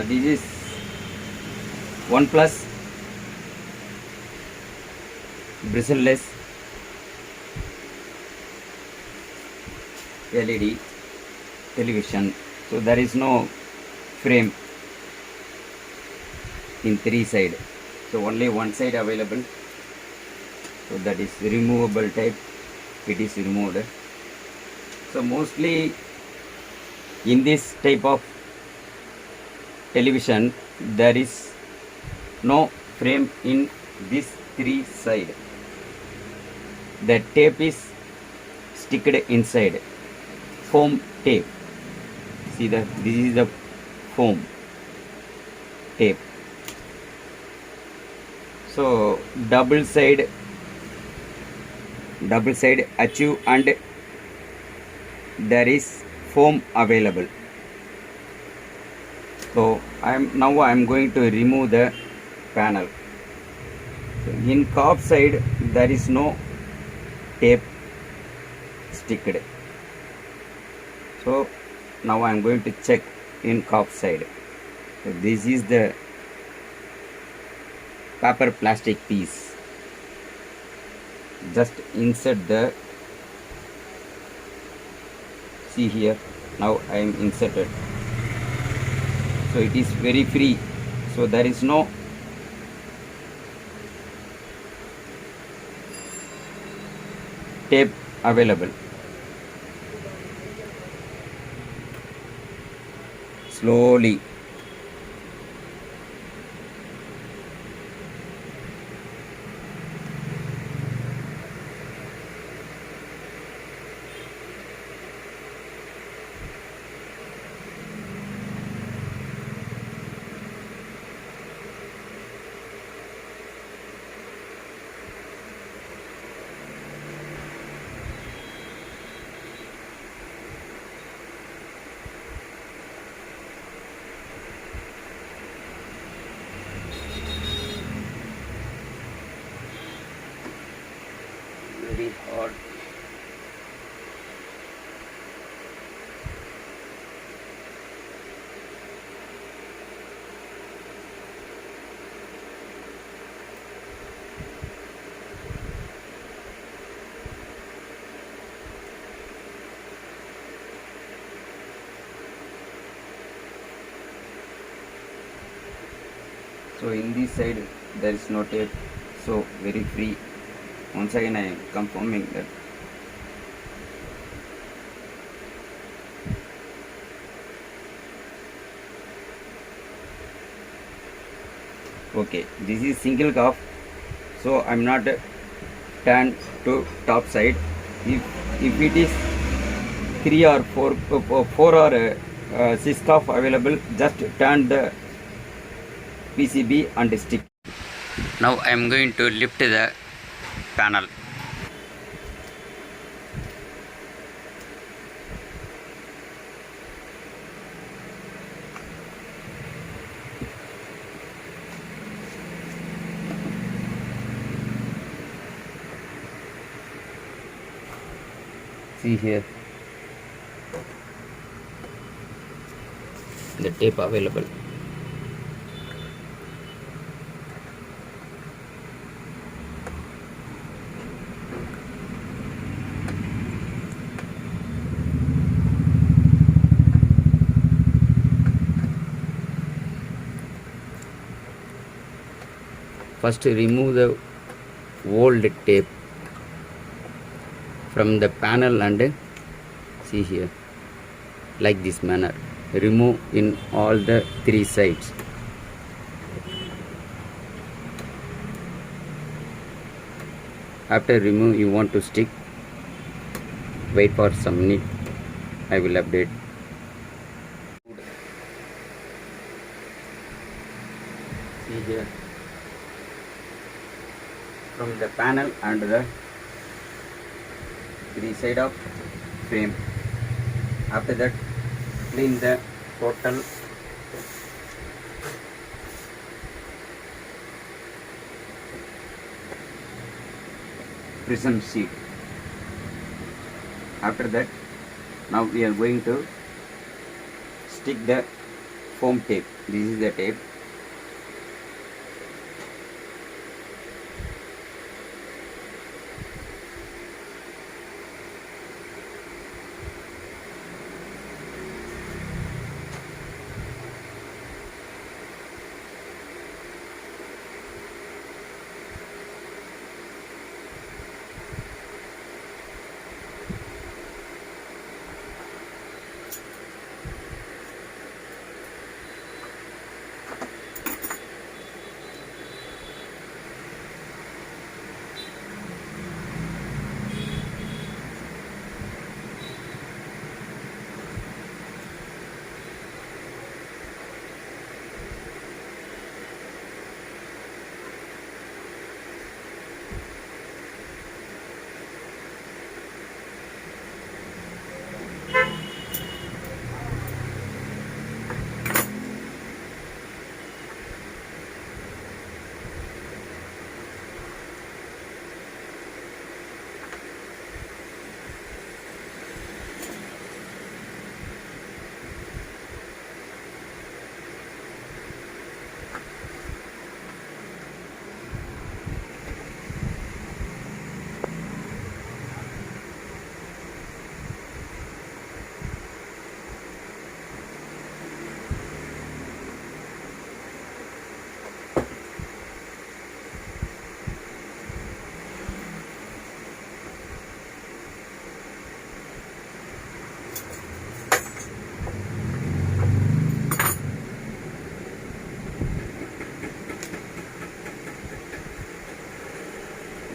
This is 1 plus bristleless LED television. So there is no frame in 3 side. So only one side available. So that is removable type. It is removed. So mostly in this type of television there is no frame in this 3 side. The tape is sticked inside. Foam tape. See that this is the foam tape. So double side achieve, and there is foam available. So I am going to remove the panel. So in top side there is no tape sticked. So now I am going to check in top side. So this is the paper plastic piece. Just insert the, see here, now I am inserted. So it is very free. So there is no tape available. Slowly. Very hard. So in this side there is no tape, so very free. Once again I am confirming that. Okay, this is single cuff, so I am not turned to top side. If it is 3 or 4 or 6 cuff available, just turn the PCB and stick. Now I am going to lift the panel. See here the tape available. First remove the old tape from the panel and see here, like this manner. Remove in all the 3 sides. After remove, you want to stick. Wait for some minute. I will update. See here, from the panel and the 3 side of frame. After that, clean the total prism sheet. After that, now we are going to stick the foam tape. This is the tape.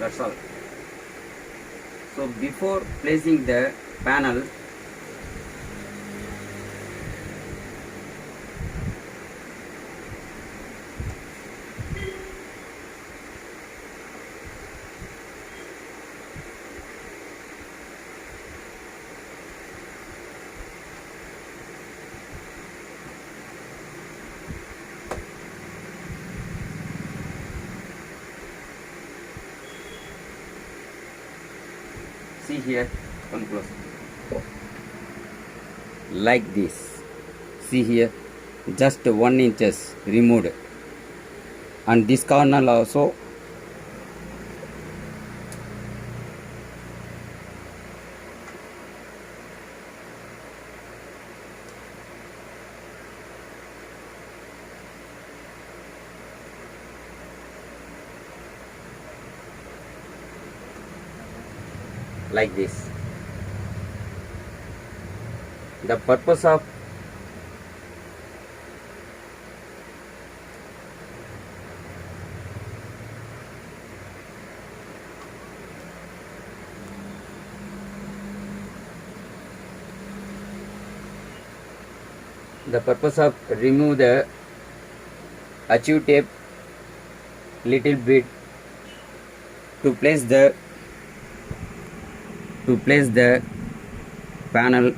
That's all. So before placing the panel, see here, come close, like this. See here, just 1 inches removed, and this corner also like this. The purpose of remove the achieve tape little bit to place the panel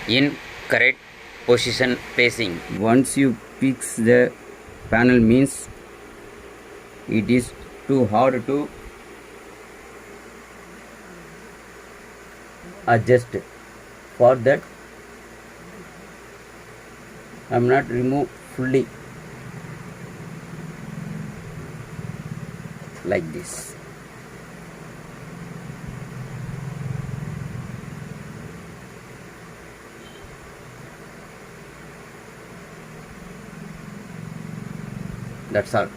in correct position placing. Once you fix the panel means it is too hard to adjust. For that I am not remove fully like this. That's all.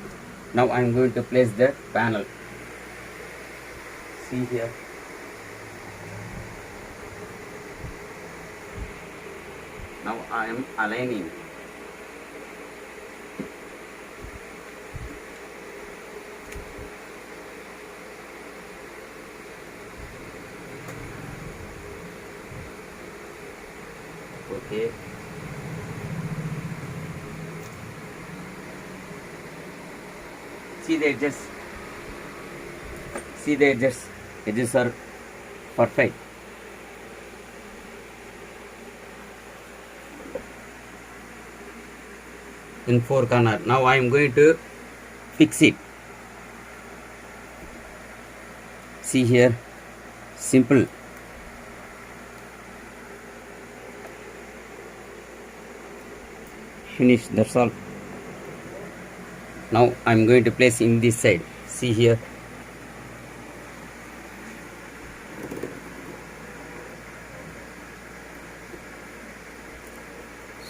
Now I am going to place the panel. See here. Now I am aligning. Okay. See the edges. See the edges. Edges are perfect. In 4 corner. Now I am going to fix it. See here. Simple. Finish, that's all. Now I'm going to place in this side. See here.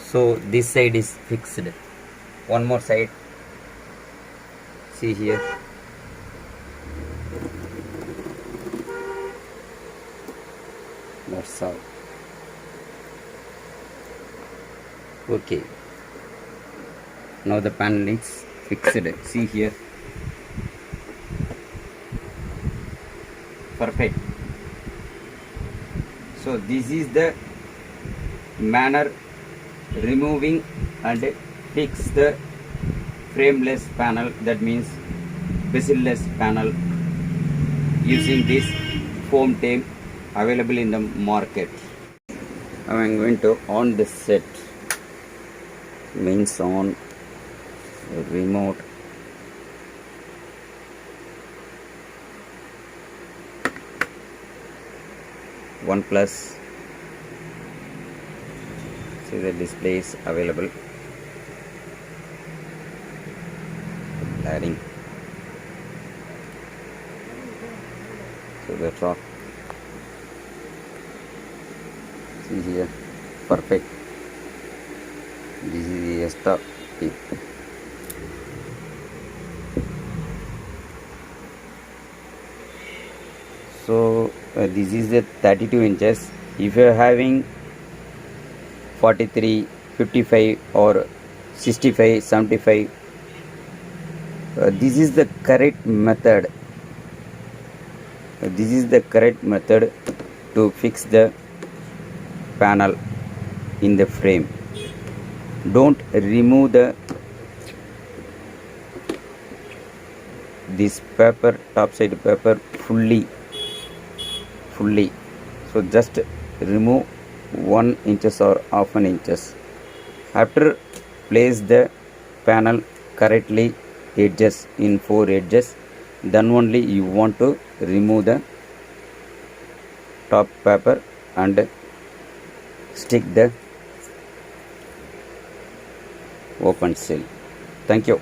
So this side is fixed. One more side. See here. That's all. Okay. Now the panel is fixed. See here. Perfect. So this is the manner removing and fix the frameless panel, that means bezel-less panel, using this foam tape available in the market. Now I am going to on the set, means on remote. OnePlus. See the display is available. Adding. So that's all. See here. Perfect. This is the extra tip. So this is the 32 inches. If you are having 43, 55 or 65, 75, this is the correct method. This is the correct method to fix the panel in the frame. Don't remove this paper, top side paper fully. So just remove 1 inches or half an inches. After place the panel correctly, edges in 4 edges, then only you want to remove the top paper and stick the open seal. Thank you.